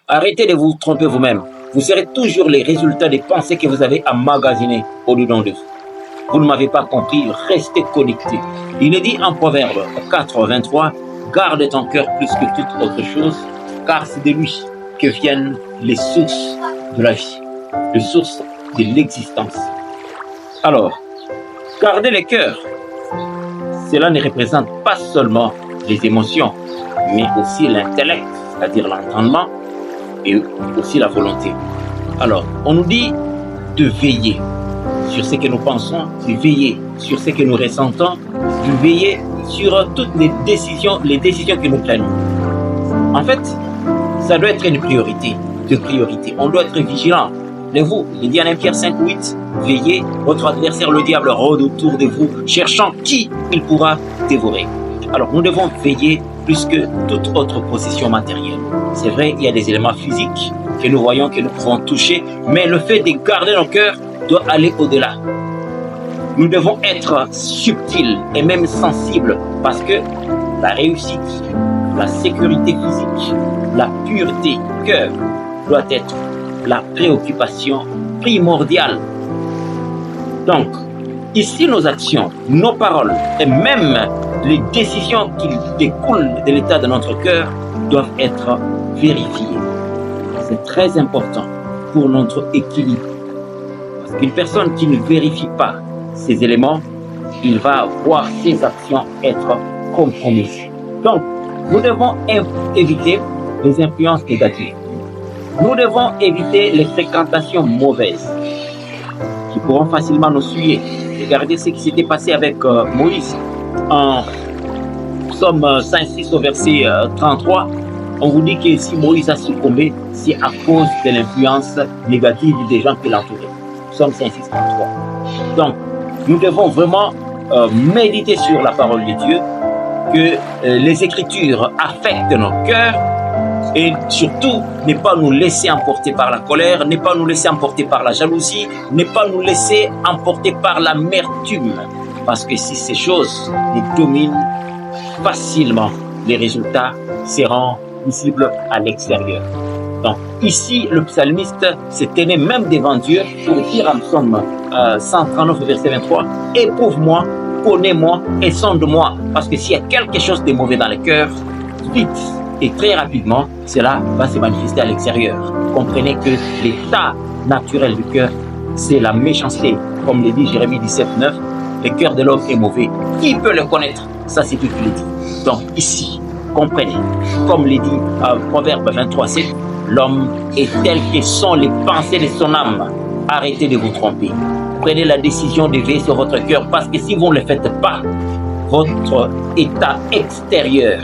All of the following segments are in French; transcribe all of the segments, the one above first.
Arrêtez de vous tromper vous-même. Vous serez toujours les résultats des pensées que vous avez emmagasinées au-dedans de vous. Vous ne m'avez pas compris, restez connectés. Il est dit en Proverbe 4:23, garde ton cœur plus que toute autre chose, car c'est de lui que viennent les sources de la vie, les sources de l'existence. Alors, garder le cœur, cela ne représente pas seulement les émotions, mais aussi l'intellect, c'est-à-dire l'entendement, et aussi la volonté. Alors, on nous dit de veiller sur ce que nous pensons, de veiller sur ce que nous ressentons, de veiller sur toutes les décisions que nous prenons. En fait, ça doit être une priorité. On doit être vigilant. Levez-vous, il dit en 1 Pierre 5:8, veillez, votre adversaire le diable rôde autour de vous, cherchant qui il pourra dévorer. Alors nous devons veiller plus que toute autre possession matérielle. C'est vrai, il y a des éléments physiques que nous voyons, que nous pouvons toucher, mais le fait de garder nos cœurs doit aller au-delà. Nous devons être subtils et même sensibles parce que la réussite, la sécurité physique, la pureté du cœur doit être la préoccupation primordiale. Donc, ici nos actions, nos paroles et même les décisions qui découlent de l'état de notre cœur doivent être vérifiées. C'est très important pour notre équilibre. Parce qu'une personne qui ne vérifie pas ces éléments, il va voir ses actions être compromises. Donc, nous devons éviter les influences négatives. Nous devons éviter les fréquentations mauvaises qui pourront facilement nous suivre. Regardez ce qui s'était passé avec Moïse en Psaume 5:6 au verset 33. On vous dit que si Moïse a succombé, c'est à cause de l'influence négative des gens qui l'entouraient. Psaume 5:6, 33. Donc, nous devons vraiment méditer sur la parole de Dieu, que les Écritures affectent nos cœurs, et surtout, ne pas nous laisser emporter par la colère, ne pas nous laisser emporter par la jalousie, ne pas nous laisser emporter par l'amertume. Parce que si ces choses nous dominent facilement, les résultats seront visibles à l'extérieur. Donc ici, le psalmiste se tenait même devant Dieu pour dire en Psaume 139, verset 23, « Éprouve-moi, connais-moi et sonde-moi, parce que s'il y a quelque chose de mauvais dans le cœur, vite et très rapidement, cela va se manifester à l'extérieur. » Comprenez que l'état naturel du cœur, c'est la méchanceté. Comme le dit Jérémie 17:9, « Le cœur de l'homme est mauvais. Qui peut le connaître ?» Ça, c'est tout ce qu'il dit. Donc ici, comprenez, comme le dit Proverbe 23:7, l'homme est tel que sont les pensées de son âme. Arrêtez de vous tromper. Prenez la décision de veiller sur votre cœur parce que si vous ne le faites pas, votre état extérieur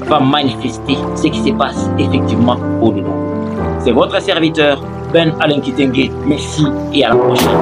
va manifester ce qui se passe effectivement au-dedans. C'est votre serviteur, Ben Alain Kitenge. Merci et à la prochaine.